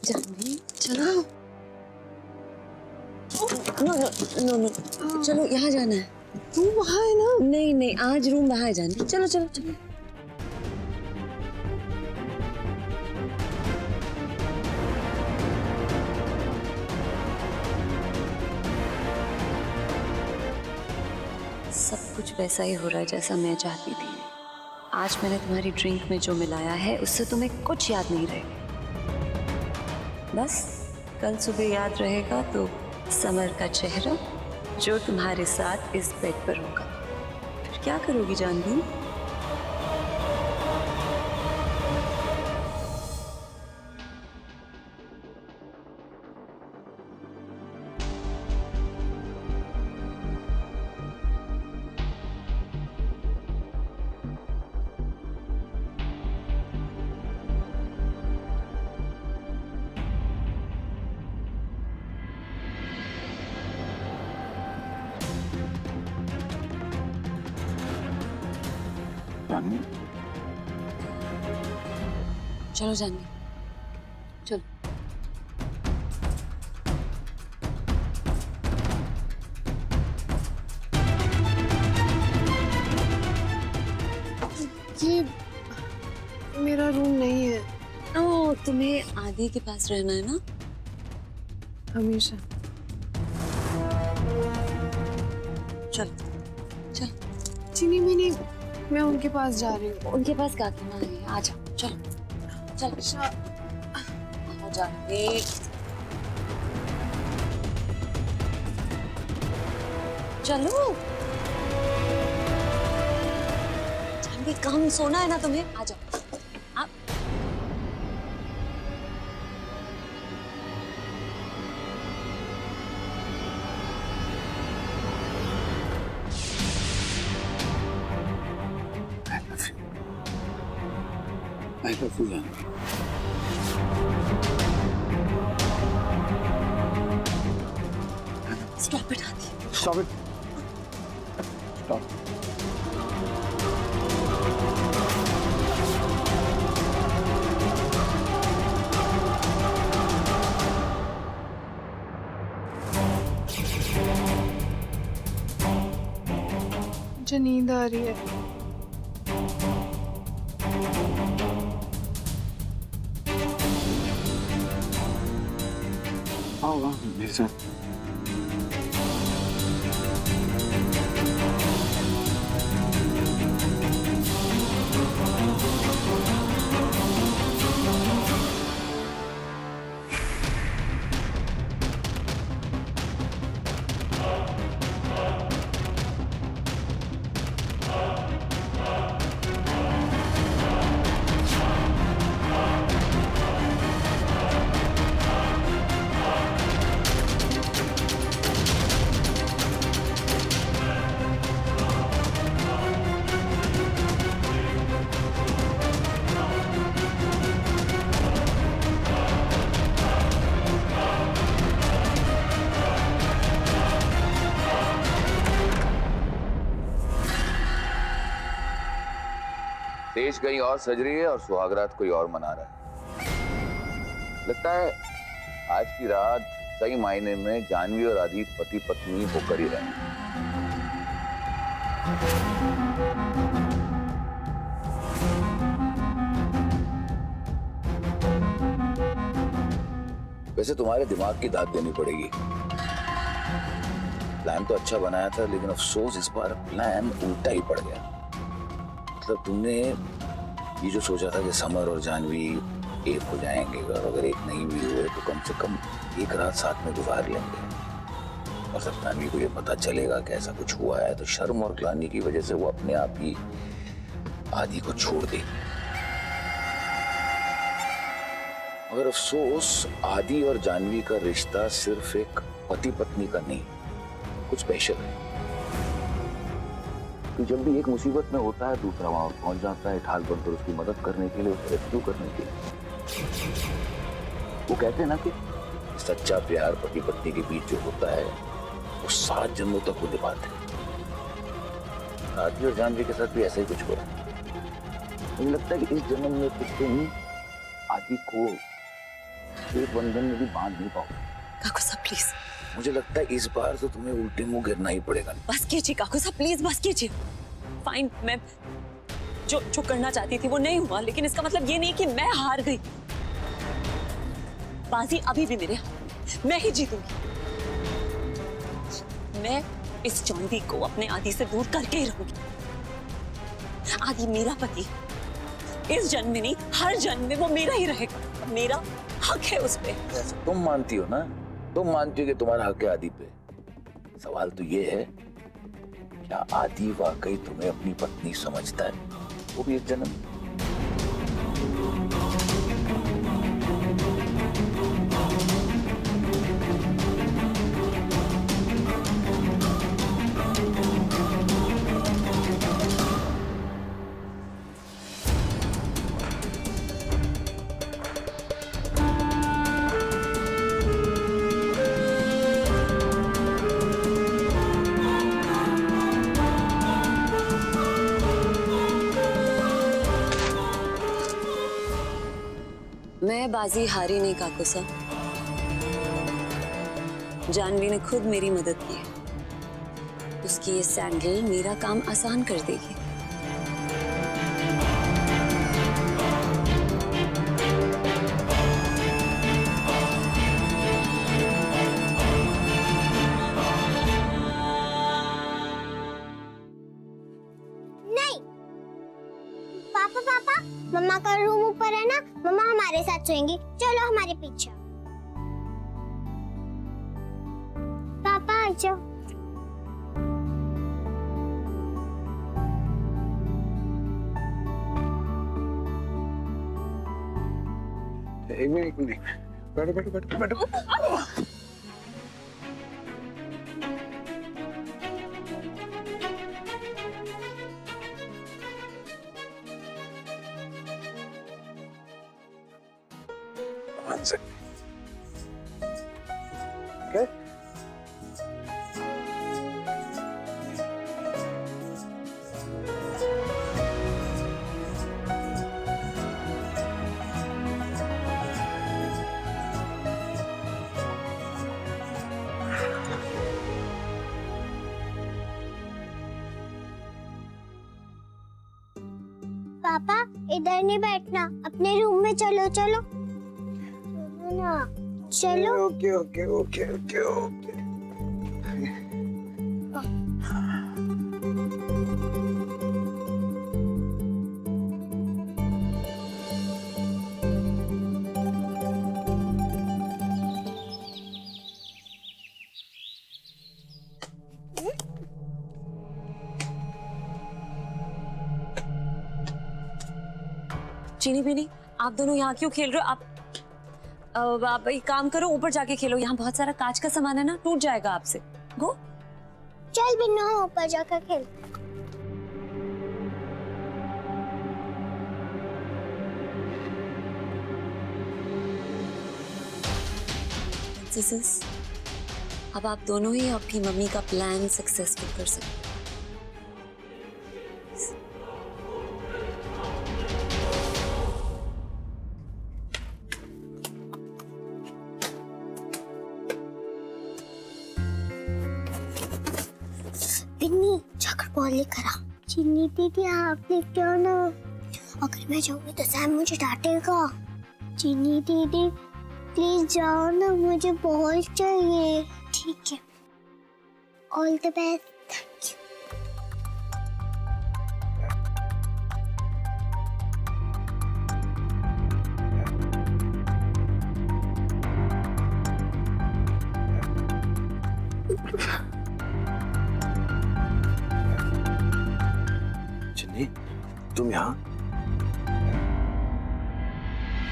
जानवी चलो। No no no no, चलो यहाँ जाना है। रूम वहाँ है ना? नहीं नहीं, आज रूम वहाँ है जानवी। चलो चलो चलो। सब कुछ वैसा ही हो रहा है जैसा मैं चाहती थी। आज मैंने तुम्हारी ड्रिंक में जो मिलाया है उससे तुम्हें कुछ याद नहीं रहेगा। बस कल सुबह याद रहेगा तो समर का चेहरा जो तुम्हारे साथ इस बेड पर होगा। फिर क्या करोगी जानवी? चलो जानवी चलो। ये मेरा रूम नहीं है। ओ, तुम्हें आदि के पास रहना है ना? हमेशा। चल चल। चीनी मिनी, मैं उनके पास जा रही हूँ। उनके पास क्या करना है? आ जाओ चलो चल। आ जानवी। चलो जानवी, कम सोना है ना तुम्हें? आ जाओ। आप I love you, Janvi. Stop it आदि। Stop it. Stop. मुझे नींद आ रही है। आओ मेरे साथ। देश कहीं और सज रही है और सुहागरात कोई और मना रहा है। लगता है आज की रात सही मायने में जानवी और आदि पति पत्नी होकर ही रहे। वैसे तुम्हारे दिमाग की दाद देनी पड़ेगी। प्लान तो अच्छा बनाया था, लेकिन अफसोस इस बार प्लान उल्टा ही पड़ गया। मतलब तुमने ये जो सोचा था कि समर और जानवी एक हो जाएंगे और अगर एक नहीं भी हुए तो कम से कम एक रात साथ में गुजार लेंगे, और जब जानवी को ये पता चलेगा कि ऐसा कुछ हुआ है तो शर्म और ग्लानि की वजह से वो अपने आप ही आदि को छोड़ देगी। मगर अफसोस आदि और जानवी का रिश्ता सिर्फ एक पति पत्नी का नहीं, कुछ स्पेशल है। तो जब भी एक मुसीबत में होता है दूसरा वहां पहुंच जाता है ढाल बनकर उसकी मदद करने के लिए, उसे रेस्क्यू करने के लिए। वो कहते हैं ना कि सच्चा प्यार पति पत्नी के बीच जो होता है वो 7 जन्मों तक वो निभाते हैं। आदि और जानवी के साथ भी ऐसा ही कुछ हो रहा है। मुझे लगता है कि इस जन्म में कुछ दिन आदि को एक बंधन में भी बांध नहीं पाओ। काकू साहब प्लीज, मुझे लगता है इस बार तो तुम्हें उल्टे मुंह गिरना ही पड़ेगा। बस कीजिए काकू साहब प्लीज, बस कीजिए। फाइन, मैं जो करना चाहती थी वो नहीं हुआ, लेकिन इसका मतलब ये नहीं कि मैं हार गई। बाजी अभी भी मेरे हाथ में, मैं ही जीतूंगी। मैं इस जानवी को अपने आदि से दूर करके ही रहूंगी। आदि मेरा पति, इस जन्म में नहीं हर जन्म में वो मेरा ही रहेगा। मेरा हक है उस पे। तुम मानती हो ना, तुम मानती हो कि तुम्हारा हक है आदि पे। सवाल तो ये है, क्या आदि वाकई तुम्हें अपनी पत्नी समझता है, वो भी एक जन्म? मैं बाजी हारी नहीं काकू साहब, जानवी ने खुद मेरी मदद की है। उसकी ये सैंडल मेरा काम आसान कर देगी। नहीं पापा, पापा मम्मा का रूम ऊपर है ना, मम्मा हमारे साथ सोएंगी, चलो हमारे पीछे। पापा आ जाओ। एक मिनट, बैठो बैठो बैठो बैठो। One second. Okay. पापा इधर नहीं बैठना, अपने रूम में चलो चलो ना, चलो। Okay okay okay okay okay. चीनी बीनी, आप दोनों यहाँ क्यों खेल रहे हो? आप एक काम करो, ऊपर जाके खेलो। यहाँ बहुत सारा कांच का सामान है ना, टूट जाएगा आपसे। गो। चल बिन्नू, हम ऊपर जाकर खेल। अब आप दोनों ही आपकी मम्मी का प्लान सक्सेसफुल कर सकते हैं। बिन्नी जाकर बॉल लेकर आ। चीनी दीदी आप लेके आओ ना, अगर मैं जाऊंगी तो सैम मुझे डांटेगा। चीनी दीदी प्लीज जाओ ना, मुझे बॉल चाहिए। ठीक है, all the best. Thank you. Channi, तुम यहाँ?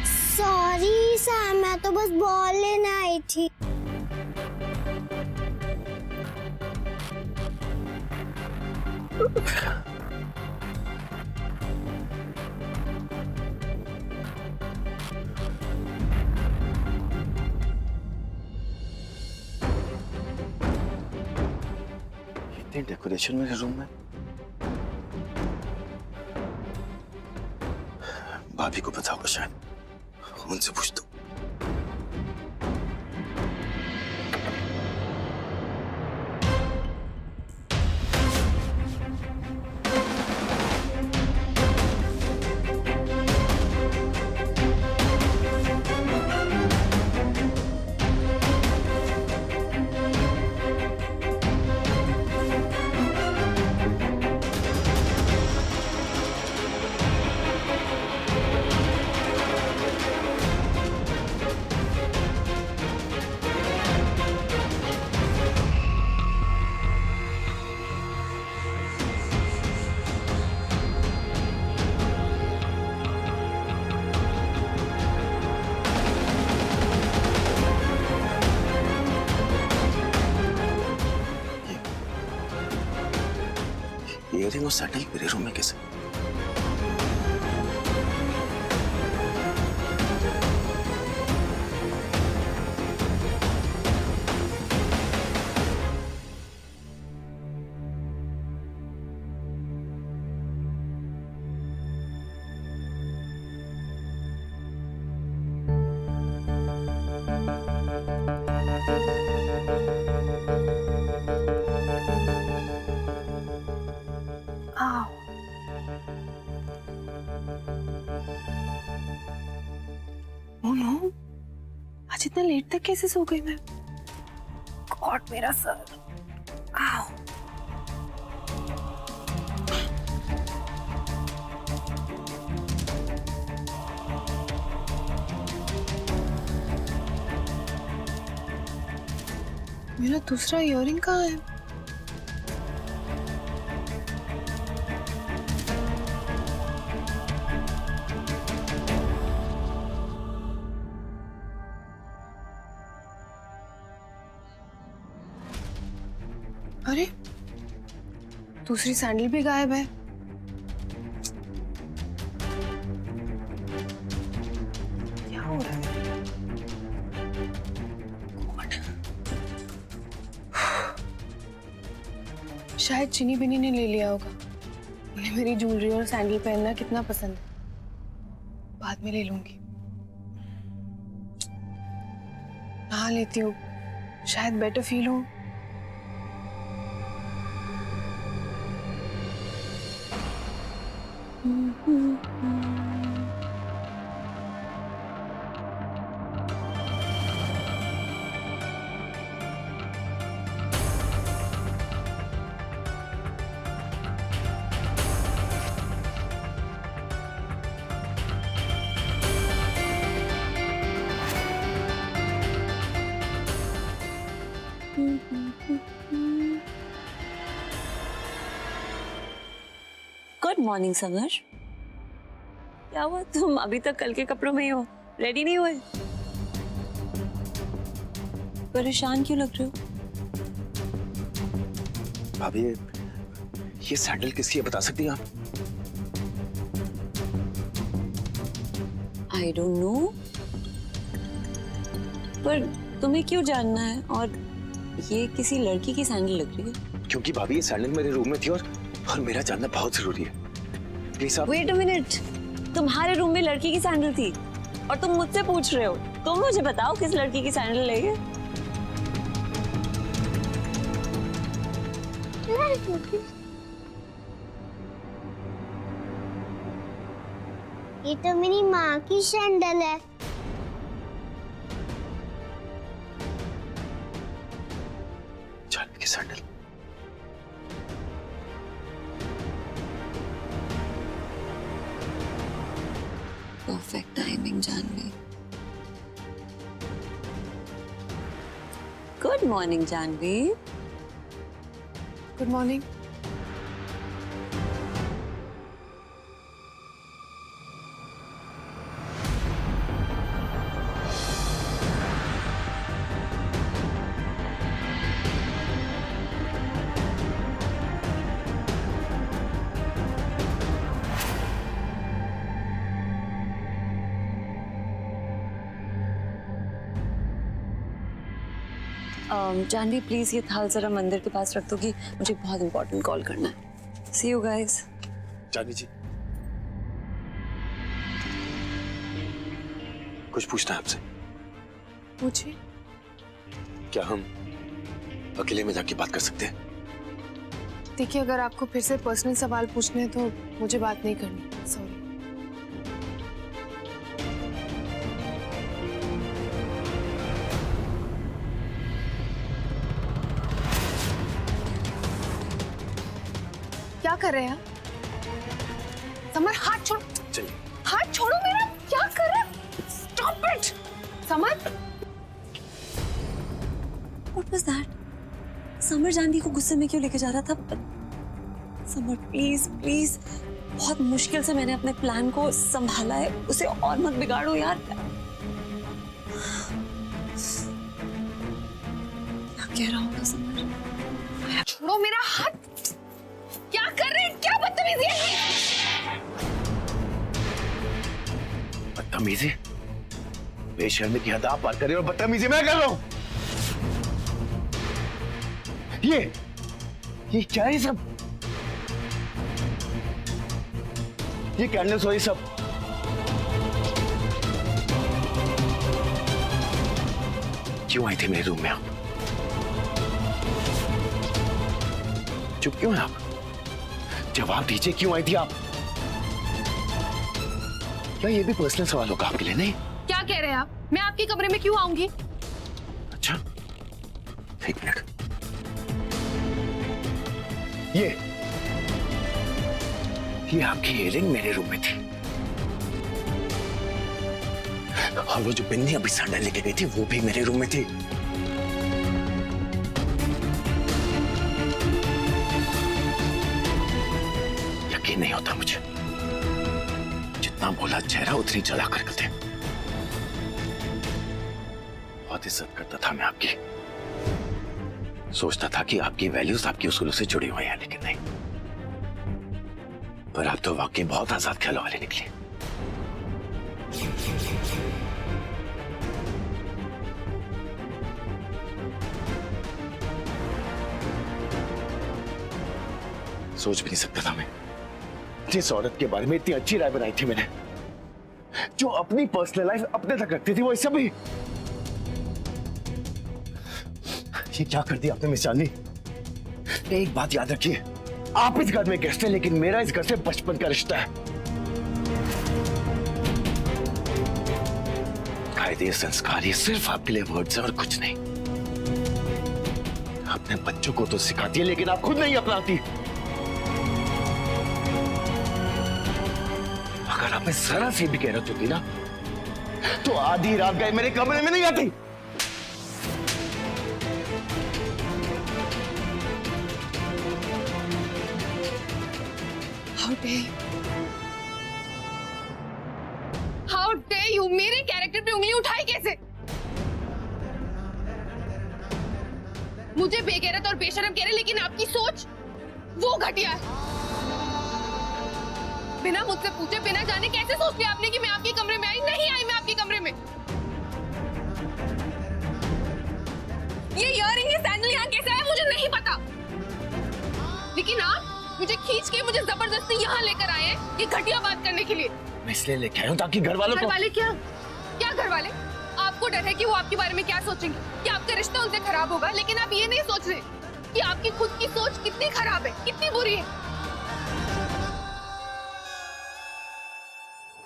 सॉरी सैम, मैं तो बस बॉल लेने आई थी। इतनी डेकोरेशन मेरे रूम में। भाभी को पता होगा शायद, उनसे पूछ दो। ईयरिंग और सैंडल मेरे रूम में कैसे? ओह नो, आज इतना लेट तक कैसे सो गई मैं? गॉड मेरा सर। आओ। मेरा दूसरा इयररिंग कहाँ है? अरे दूसरी सैंडल भी गायब है। क्या हो रहा है? God. शायद चिनी बिनी ने ले लिया होगा। उन्हें मेरी ज्वेलरी और सैंडल पहनना कितना पसंद है। बाद में ले लूंगी। नहा लेती हूँ, शायद बेटर फील हो। Good morning summer. क्या हुआ, तुम अभी तक कल के कपड़ों में ही हो, रेडी नहीं हुए? परेशान क्यों लग रहे हो? भाभी ये सैंडल किसकी है बता सकती हैं आप? आई डोंट नो, पर तुम्हें क्यों जानना है? और ये किसी लड़की की सैंडल लग रही है। क्योंकि भाभी ये सैंडल मेरे रूम में थी और मेरा जानना बहुत जरूरी है। प्लीज आप। वेट अ मिनट, तुम्हारे रूम में लड़की की सैंडल थी और तुम मुझसे पूछ रहे हो? तुम मुझे बताओ किस लड़की की सैंडल ले गए? ये तो मेरी माँ की सैंडल है। जानवी की sandal. Perfect timing Jahnavi. Good morning Jahnavi. Good morning. Jahnavi please ये थाल जरा मंदिर के पास रख दो कि मुझे बहुत इंपॉर्टेंट कॉल करना है। सी यू गाइस। जानवी जी कुछ पूछना है आपसे। पूछिए। क्या हम अकेले में जाके बात कर सकते हैं? देखिए, अगर आपको फिर से पर्सनल सवाल पूछने हैं तो मुझे बात नहीं करनी। सॉरी। क्या कर रहे हैं आप? समर हाथ छोड़। चलिए। हाथ छोड़ो मेरा। क्या कर रहे हैं? Stop it! Samar. What was that? Samar Jahnavi को गुस्से में क्यों लेके जा रहा था? समर प्लीज प्लीज, बहुत मुश्किल से मैंने अपने प्लान को संभाला है, उसे और मत बिगाड़ो यार। क्या कह रहा होगा समर? छोड़ो मेरा हाथ। क्या कर रहे हैं? बदतमीजी, बेशर्मी की हद आप पार कर रहे हो और बदतमीजी मैं कर रहा हूं। ये क्या है सब? ये कैंडल्स हो ये सब? क्यों आई थी मेरे रूम में आप? चुप क्यों हैं आप? जवाब दीजिए, क्यों आई थी आप? क्या ये भी पर्सनल सवाल होगा आपके लिए? नहीं। क्या कह रहे हैं आप? मैं आपके कमरे में क्यों आऊंगी? अच्छा, एक मिनट। ये आपकी इयररिंग मेरे रूम में थी और वो जो बिंदी अभी सांडा लेके गई थी वो भी मेरे रूम में थी। यकीन नहीं होता मुझे। जितना बोला चेहरा उतनी जला कर थे। बहुत इज्जत करता था मैं आपकी। सोचता था कि आपकी वैल्यूज आपकी उसूलों से जुड़ी हुई हैं, लेकिन नहीं। पर आप तो वाकई बहुत आजाद ख्यालों वाले निकले। सोच भी नहीं सकता था मैं, जिस औरत के बारे में इतनी अच्छी राय बनाई थी मैंने, जो अपनी पर्सनल लाइफ अपने तक रखती थी, वो इस भी। ये क्या कर दिया आपने मिस चांदनी? एक बात याद रखिए, आप इस घर में गेस्ट हैं, लेकिन मेरा इस घर से बचपन का रिश्ता है। कायदे संस्कार ये सिर्फ आपके लिए वर्ड्स हैं और कुछ नहीं। अपने बच्चों को तो सिखाती है, लेकिन आप खुद नहीं अपनाती। अगर आप में जरा सी भी गैरत होती ना, तो आधी रात गए मेरे कमरे में नहीं आती। How dare you? मेरे कैरेक्टर पे उंगली उठाई कैसे? मुझे बेगैरत और बेशरम कह रहे, लेकिन आपकी सोच वो घटिया है। बिना मुझसे पूछे, बिना जाने कैसे सोच लिया आपने कि मैं आपके कमरे में आई? नहीं आई मैं आपके कमरे में। ये इयररिंग, ये सैंडल यहाँ कैसे आया मुझे नहीं पता, लेकिन आप मुझे खींच के मुझे जबरदस्ती यहाँ लेकर आए हैं ये घटिया बात करने के लिए। मैं इसलिए लेके आया हूँ ताकि घर वालों को। घर वाले क्या? क्या घर वाले? आपको डर है कि वो आपके बारे में क्या सोचेंगे, कि आपका रिश्ता उनसे खराब होगा, लेकिन आप ये नहीं सोच रहे कि आपकी खुद की सोच कितनी खराब है, कितनी बुरी है।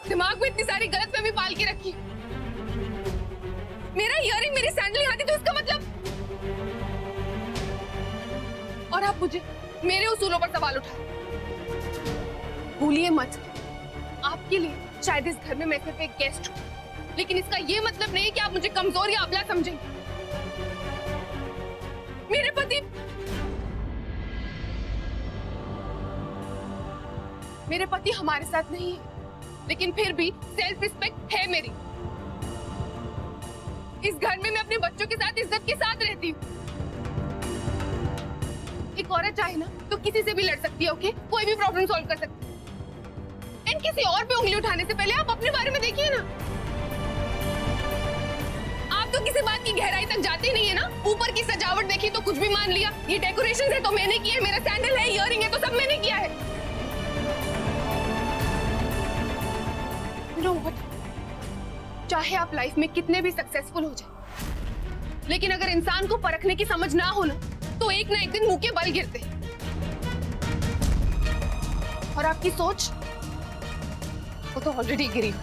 दिमाग में इतनी सारी गलतफहमी पाल के रखी। मेरा इयररिंग, मेरी सैंडल यहाँ थी, तो इसका मतलब? और आप मुझे मेरे उसूलों पर सवाल उठाए। भूलिए मत, आपके लिए शायद इस घर में मैं सिर्फ एक गेस्ट हूं, लेकिन इसका ये मतलब नहीं कि आप मुझे कमजोर या अबला समझें। मेरे पति हमारे साथ नहीं है, लेकिन फिर भी सेल्फ रिस्पेक्ट है मेरी। इस घर में मैं अपने बच्चों के साथ इज्जत के साथ रहती हूँ। एक औरत चाहे ना तो किसी से भी लड़ सकती है, ओके? कोई भी प्रॉब्लम सॉल्व कर सकती है। एंड किसी और पे उंगली उठाने से पहले आप अपने बारे में देखिए ना। आप तो किसी बात की गहराई तक जाते नहीं है ना। ऊपर की सजावट देखी तो कुछ भी मान लिया, ये डेकोरेशन है तो मैंने किया है, मेरा सैंडल है, इयररिंग है तो सब मैंने किया है। नो व्हाट, चाहे आप लाइफ में कितने भी सक्सेसफुल हो जाए, लेकिन अगर इंसान को परखने की समझ ना हो ना, तो एक ना एक दिन मुंह के बल गिरते हैं। और आपकी सोच वो तो ऑलरेडी गिरी।